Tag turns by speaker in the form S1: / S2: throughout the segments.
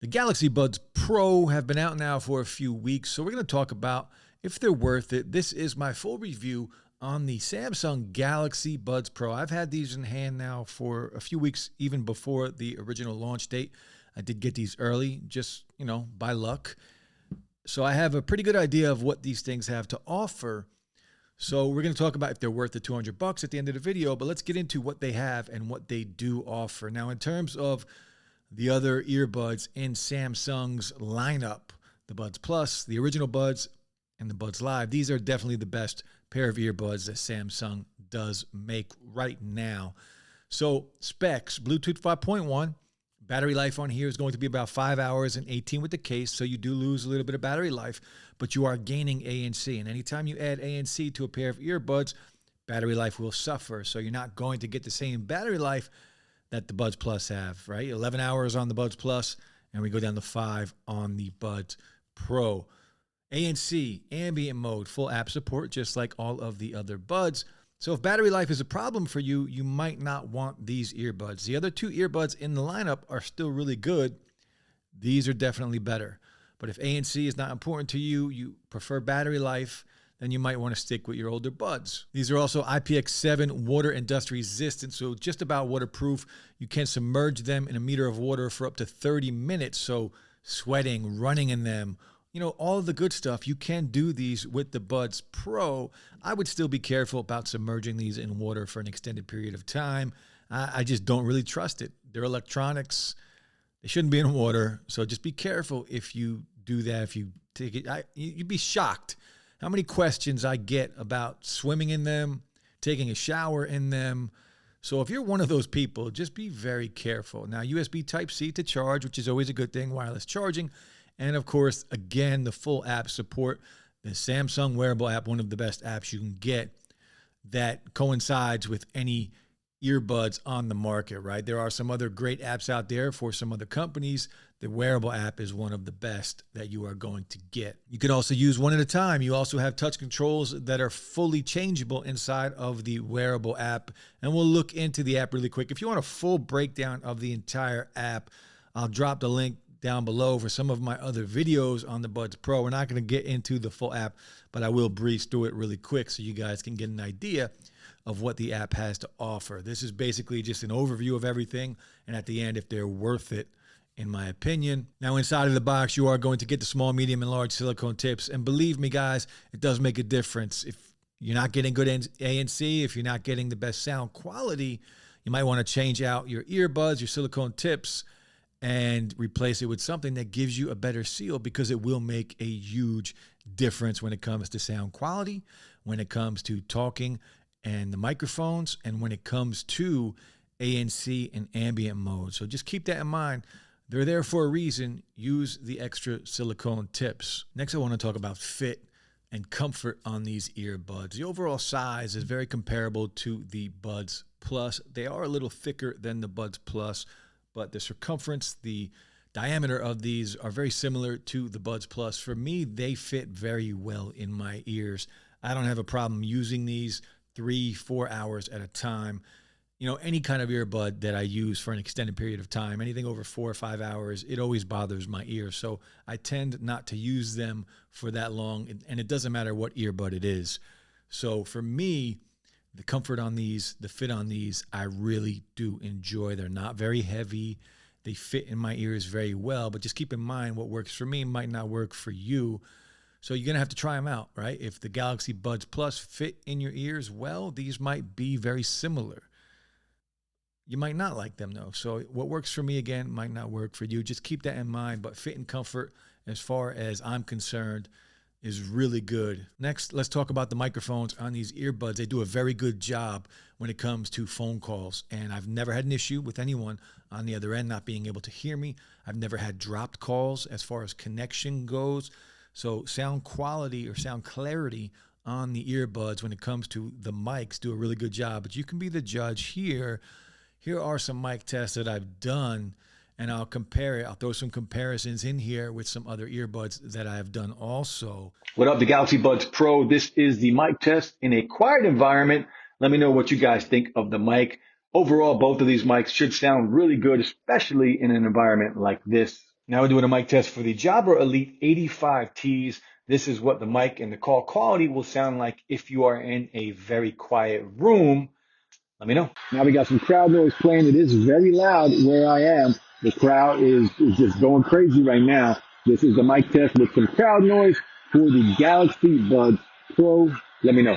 S1: The Galaxy Buds Pro have been out now for a few weeks, so we're going to talk about if they're worth it. This is my full review on the Samsung Galaxy Buds Pro. I've had these in hand now for a few weeks, even before the original launch date. I did get these early, just, by luck. So I have a pretty good idea of what these things have to offer. So we're going to talk about if they're worth the $200 at the end of the video, but let's get into what they have and what they do offer. Now, in terms of the other earbuds in Samsung's lineup, the Buds Plus, the original Buds, and the Buds Live, these are definitely the best pair of earbuds that Samsung does make right now. So specs, Bluetooth 5.1, battery life on here is going to be about 5 hours and 18 with the case, so you do lose a little bit of battery life, but you are gaining ANC. And anytime you add ANC to a pair of earbuds, battery life will suffer. So you're not going to get the same battery life that the Buds Plus have, right? 11 hours on the Buds Plus, and we go down to 5 on the Buds Pro. ANC, ambient mode, full app support, just like all of the other buds. So if battery life is a problem for you, you might not want these earbuds. The other two earbuds in the lineup are still really good. These are definitely better. But if ANC is not important to you, you prefer battery life, then you might want to stick with your older buds. These are also IPX7 water and dust resistant, so just about waterproof. You can submerge them in a meter of water for up to 30 minutes, so sweating, running in them, all of the good stuff. You can do these with the Buds Pro. I would still be careful about submerging these in water for an extended period of time. I just don't really trust it. They're electronics. They shouldn't be in water, so just be careful if you do that. If you take it, you'd be shocked how many questions I get about swimming in them, taking a shower in them. So if you're one of those people, just be very careful. Now, USB Type-C to charge, which is always a good thing, wireless charging. And of course, again, the full app support. The Samsung Wearable App, one of the best apps you can get that coincides with any earbuds on the market, right? There are some other great apps out there for some other companies. The Wearable App is one of the best that you are going to get. You can also use one at a time. You also have touch controls that are fully changeable inside of the Wearable App. And we'll look into the app really quick. If you want a full breakdown of the entire app, I'll drop the link down below for some of my other videos on the Buds Pro. We're not going to get into the full app, but I will breeze through it really quick so you guys can get an idea of what the app has to offer. This is basically just an overview of everything, and at the end, if they're worth it, in my opinion. Now, inside of the box, you are going to get the small, medium, and large silicone tips, and believe me, guys, it does make a difference. If you're not getting good ANC, if you're not getting the best sound quality, you might want to change out your earbuds, your silicone tips, and replace it with something that gives you a better seal, because it will make a huge difference when it comes to sound quality, when it comes to talking and the microphones, and when it comes to ANC and ambient mode. So just keep that in mind. They're there for a reason. Use the extra silicone tips. Next, I want to talk about fit and comfort on these earbuds. The overall size is very comparable to the Buds Plus. They are a little thicker than the Buds Plus, but the circumference, the diameter of these are very similar to the Buds Plus. For me, they fit very well in my ears. I don't have a problem using these 3-4 hours at a time. Any kind of earbud that I use for an extended period of time, anything over 4 or 5 hours, it always bothers my ear. So I tend not to use them for that long, and it doesn't matter what earbud it is. So for me, the comfort on these, the fit on these, I really do enjoy. They're not very heavy. They fit in my ears very well, but just keep in mind what works for me might not work for you. So you're going to have to try them out, right? If the Galaxy Buds Plus fit in your ears well, these might be very similar. You might not like them, though. So what works for me, again, might not work for you. Just keep that in mind. But fit and comfort, as far as I'm concerned, is really good. Next, let's talk about the microphones on these earbuds. They do a very good job when it comes to phone calls. And I've never had an issue with anyone on the other end not being able to hear me. I've never had dropped calls as far as connection goes. So sound quality or sound clarity on the earbuds when it comes to the mics do a really good job. But you can be the judge here. Here are some mic tests that I've done, and I'll compare it. I'll throw some comparisons in here with some other earbuds that I have done also.
S2: What up, the Galaxy Buds Pro? This is the mic test in a quiet environment. Let me know what you guys think of the mic. Overall, both of these mics should sound really good, especially in an environment like this. Now we're doing a mic test for the Jabra Elite 85Ts. This is what the mic and the call quality will sound like if you are in a very quiet room. Let me know. Now we got some crowd noise playing. It is very loud where I am. The crowd is just going crazy right now. This is the mic test with some crowd noise for the Galaxy Buds Pro. Let me know.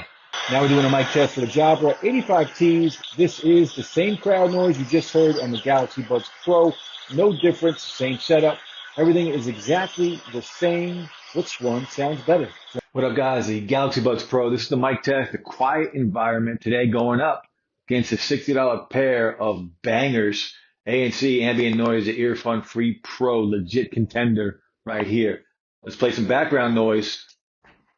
S2: Now we're doing a mic test for the Jabra 85Ts. This is the same crowd noise you just heard on the Galaxy Buds Pro. No difference, same setup. Everything is exactly the same. Which one sounds better? What up, guys? The Galaxy Buds Pro. This is the mic test, the quiet environment. Today going up against a $60 pair of bangers. ANC Ambient Noise, the Earphone Free Pro, legit contender right here. Let's play some background noise.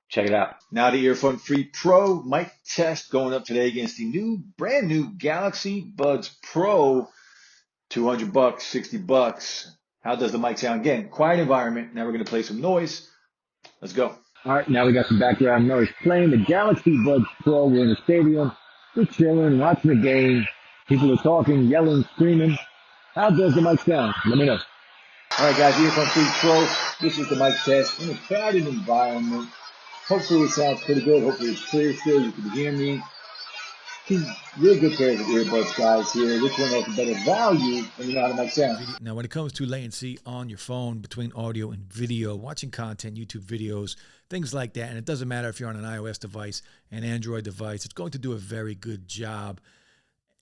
S2: Check it out. Now the Earphone Free Pro mic test going up today against the brand new Galaxy Buds Pro. $200, $60. How does the mic sound? Again, quiet environment. Now we're going to play some noise. Let's go. All right, now we got some background noise playing the Galaxy Buds Pro. We're in the stadium. We're chilling, watching the game. People are talking, yelling, screaming. How does the mic sound? Let me know. All right, guys, Earphone Free Pro. This is the mic test in a crowded environment. Hopefully it sounds pretty good. Hopefully it's clear still. You can hear me. Two real good pairs of earbuds, guys, here. Which one has a better value? And you know how the mic sounds.
S1: Now, when it comes to latency on your phone between audio and video, watching content, YouTube videos, things like that, and it doesn't matter if you're on an iOS device, an Android device, it's going to do a very good job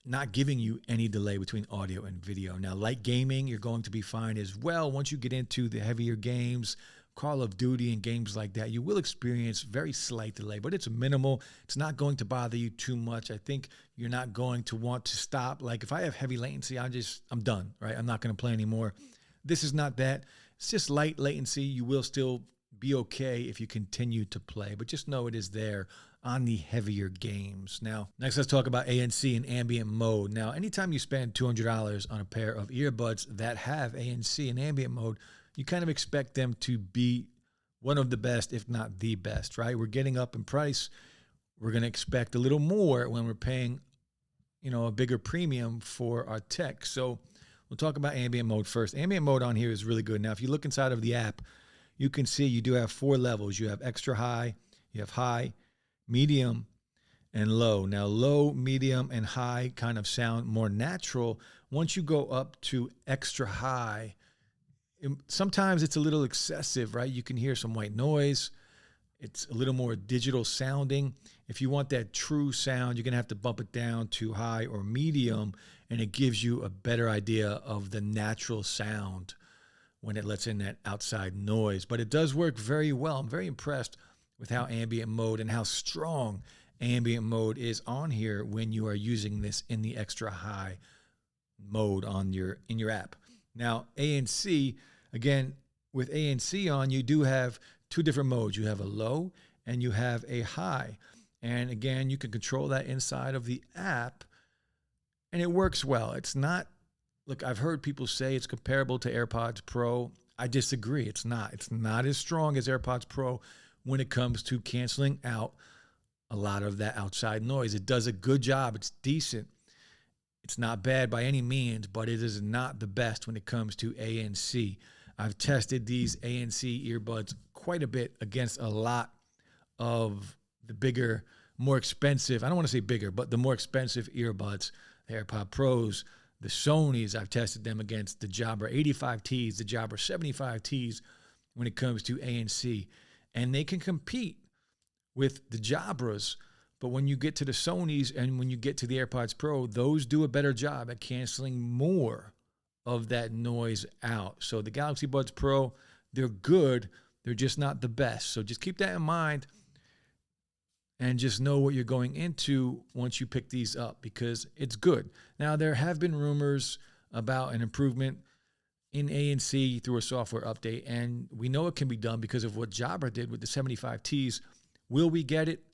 S1: not giving you any delay between audio and video. Now, light gaming, you're going to be fine as well. Once you get into the heavier games, Call of Duty and games like that, you will experience very slight delay, but it's minimal. It's not going to bother you too much. I think you're not going to want to stop. Like if I have heavy latency, I'm done, right? I'm not going to play anymore. This is not that. It's just light latency. You will still be okay if you continue to play, but just know it is there on the heavier games. Now, next let's talk about ANC and ambient mode. Now, anytime you spend $200 on a pair of earbuds that have ANC and ambient mode, you kind of expect them to be one of the best, if not the best, right? We're getting up in price. We're going to expect a little more when we're paying, a bigger premium for our tech. So we'll talk about ambient mode first. Ambient mode on here is really good. Now, if you look inside of the app, you can see you do have 4 levels. You have extra high, you have high, medium, and low. Now, low, medium, and high kind of sound more natural. Once you go up to extra high, sometimes it's a little excessive, right? You can hear some white noise. It's a little more digital sounding. If you want that true sound, you're going to have to bump it down to high or medium, and it gives you a better idea of the natural sound when it lets in that outside noise. But it does work very well. I'm very impressed with how ambient mode and how strong ambient mode is on here when you are using this in the extra high mode in your app. Now, ANC, again, with ANC on, you do have 2 different modes. You have a low and you have a high. And again, you can control that inside of the app, and it works well. It's not, look, I've heard people say it's comparable to AirPods Pro. I disagree. It's not. It's not as strong as AirPods Pro when it comes to canceling out a lot of that outside noise. It does a good job. It's decent. It's not bad by any means, but it is not the best when it comes to ANC. I've tested these ANC earbuds quite a bit against a lot of the bigger, more expensive, I don't want to say bigger, but the more expensive earbuds, the AirPod Pros, the Sonys. I've tested them against the Jabra 85Ts, the Jabra 75Ts when it comes to ANC. And they can compete with the Jabras. But when you get to the Sonys and when you get to the AirPods Pro, those do a better job at canceling more of that noise out. So the Galaxy Buds Pro, they're good. They're just not the best. So just keep that in mind and just know what you're going into once you pick these up, because it's good. Now, there have been rumors about an improvement in ANC through a software update, and we know it can be done because of what Jabra did with the 75Ts. Will we get it?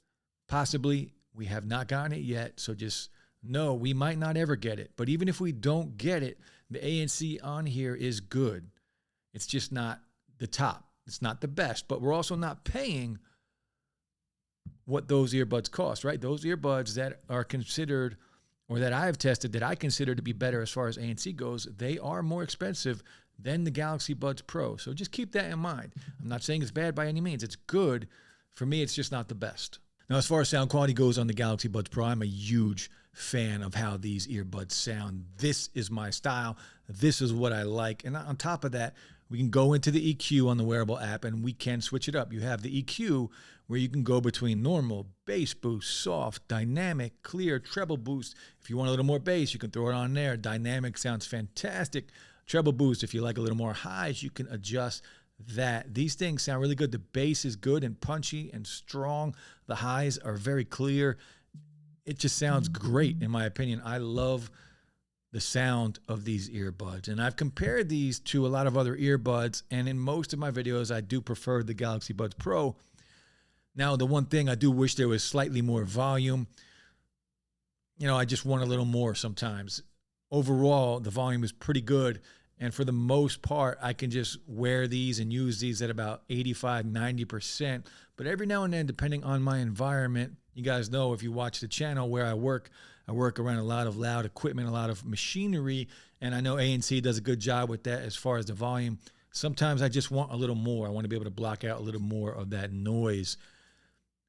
S1: Possibly. We have not gotten it yet, so just know we might not ever get it. But even if we don't get it, the ANC on here is good. It's just not the top. It's not the best, but we're also not paying what those earbuds cost, right? Those earbuds that are considered, or that I have tested, that I consider to be better as far as ANC goes, they are more expensive then the Galaxy Buds Pro. So just keep that in mind. I'm not saying it's bad by any means. It's good. For me, it's just not the best. Now, as far as sound quality goes on the Galaxy Buds Pro, I'm a huge fan of how these earbuds sound. This is my style. This is what I like. And on top of that, we can go into the EQ on the Wearable app and we can switch it up. You have the EQ where you can go between normal, bass boost, soft, dynamic, clear, treble boost. If you want a little more bass, you can throw it on there. Dynamic sounds fantastic. Treble boost, if you like a little more highs, you can adjust that. These things sound really good. The bass is good and punchy and strong. The highs are very clear. It just sounds great in my opinion. I love the sound of these earbuds. And I've compared these to a lot of other earbuds, and in most of my videos, I do prefer the Galaxy Buds Pro. Now, the one thing I do wish there was slightly more volume. I just want a little more sometimes. Overall, the volume is pretty good. And for the most part, I can just wear these and use these at about 85, 90%. But every now and then, depending on my environment, you guys know if you watch the channel where I work around a lot of loud equipment, a lot of machinery, and I know ANC does a good job with that as far as the volume. Sometimes I just want a little more. I want to be able to block out a little more of that noise.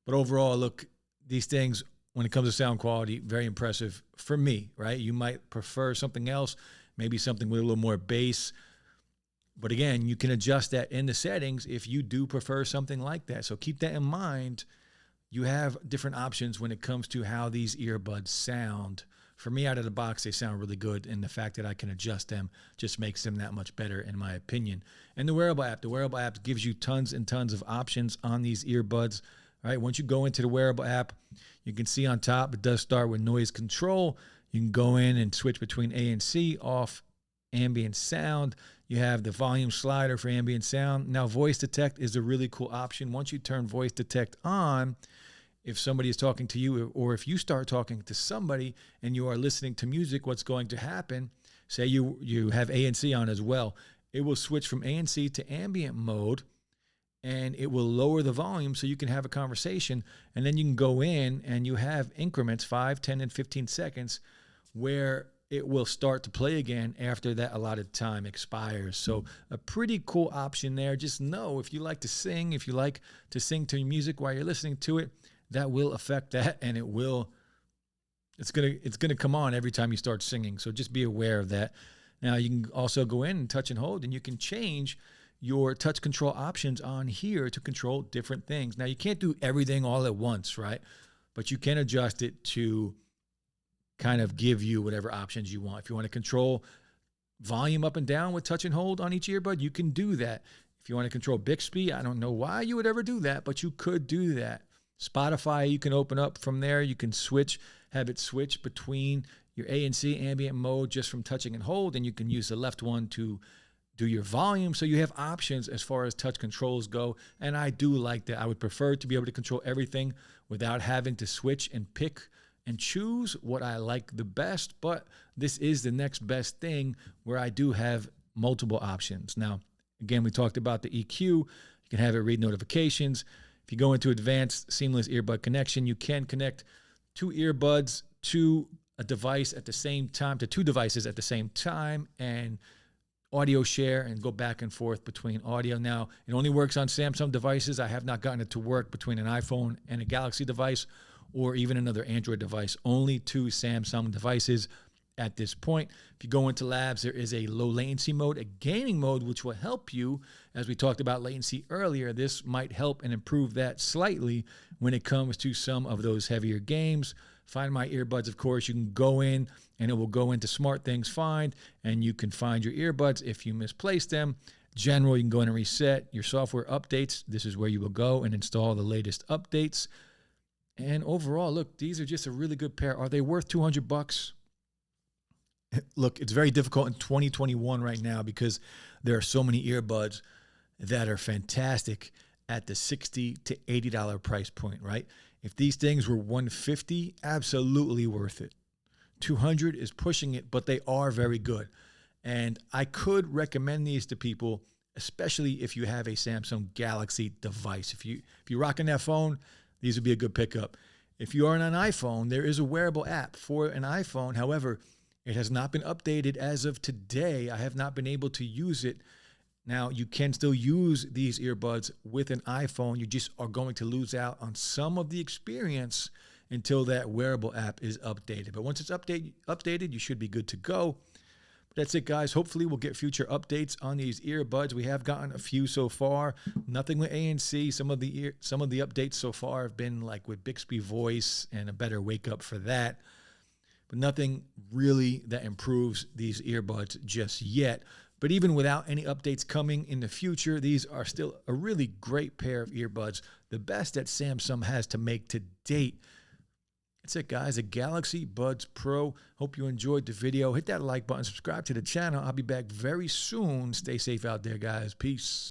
S1: But overall, look, these things, when it comes to sound quality, very impressive for me, right? You might prefer something else, maybe something with a little more bass. But again, you can adjust that in the settings if you do prefer something like that. So keep that in mind. You have different options when it comes to how these earbuds sound. For me, out of the box, they sound really good, and the fact that I can adjust them just makes them that much better, in my opinion. And the Wearable app gives you tons and tons of options on these earbuds. All right, once you go into the Wearable app, you can see on top, it does start with noise control. You can go in and switch between ANC, off, ambient sound. You have the volume slider for ambient sound. Now, voice detect is a really cool option. Once you turn voice detect on, if somebody is talking to you or if you start talking to somebody and you are listening to music, what's going to happen, say you have ANC on as well, it will switch from ANC to ambient mode, and it will lower the volume so you can have a conversation. And then you can go in and you have increments, 5, 10, and 15 seconds, where it will start to play again after that allotted time expires. So a pretty cool option there. Just know if you like to sing, if you like to sing to music while you're listening to it, that will affect that, and it's gonna come on every time you start singing. So just be aware of that. Now you can also go in and touch and hold, and you can change your touch control options on here to control different things. Now you can't do everything all at once, right? But you can adjust it to kind of give you whatever options you want. If you want to control volume up and down with touch and hold on each earbud, you can do that. If you want to control Bixby, I don't know why you would ever do that, but you could do that. Spotify, you can open up from there. You can have it switch between your ANC ambient mode just from touching and hold, and you can use the left one to do your volume. So you have options as far as touch controls go, and I do like that. I would prefer to be able to control everything without having to switch and pick and choose what I like the best, but this is the next best thing where I do have multiple options. Now, again, we talked about the EQ. You can have it read notifications. If you go into advanced seamless earbud connection, you can connect two earbuds to a device at the same time, to two devices at the same time, and audio share and go back and forth between audio. Now, it only works on Samsung devices. I have not gotten it to work between an iPhone and a Galaxy device or even another Android device. Only two Samsung devices at this point. If you go into labs, there is a low latency mode, a gaming mode, which will help you. As we talked about latency earlier, this might help and improve that slightly when it comes to some of those heavier games. Find My Earbuds, of course, you can go in and it will go into Smart Things Find, and you can find your earbuds if you misplace them. General, you can go in and reset your software updates. This is where you will go and install the latest updates. And overall, look, these are just a really good pair. Are they worth $200? Look, it's very difficult in 2021 right now because there are so many earbuds that are fantastic at the $60 to $80 price point, right? If these things were $150, absolutely worth it. $200 is pushing it, but they are very good. And I could recommend these to people, especially if you have a Samsung Galaxy device. If you're rocking that phone, these would be a good pickup. If you are on an iPhone, there is a wearable app for an iPhone. However, It has not been updated as of today. I have not been able to use it. Now, you can still use these earbuds with an iPhone. You just are going to lose out on some of the experience until that Wearable App is updated. But once it's updated, you should be good to go. But that's it, guys. Hopefully, we'll get future updates on these earbuds. We have gotten a few so far. Nothing with ANC. Some of the updates so far have been like with Bixby Voice and a better wake up for that. But nothing really that improves these earbuds just yet. But even without any updates coming in the future, these are still a really great pair of earbuds, the best that Samsung has to make to date. That's it, guys. A Galaxy Buds Pro. Hope you enjoyed the video. Hit that like button, subscribe to the channel. I'll be back very soon. Stay safe out there, guys. Peace.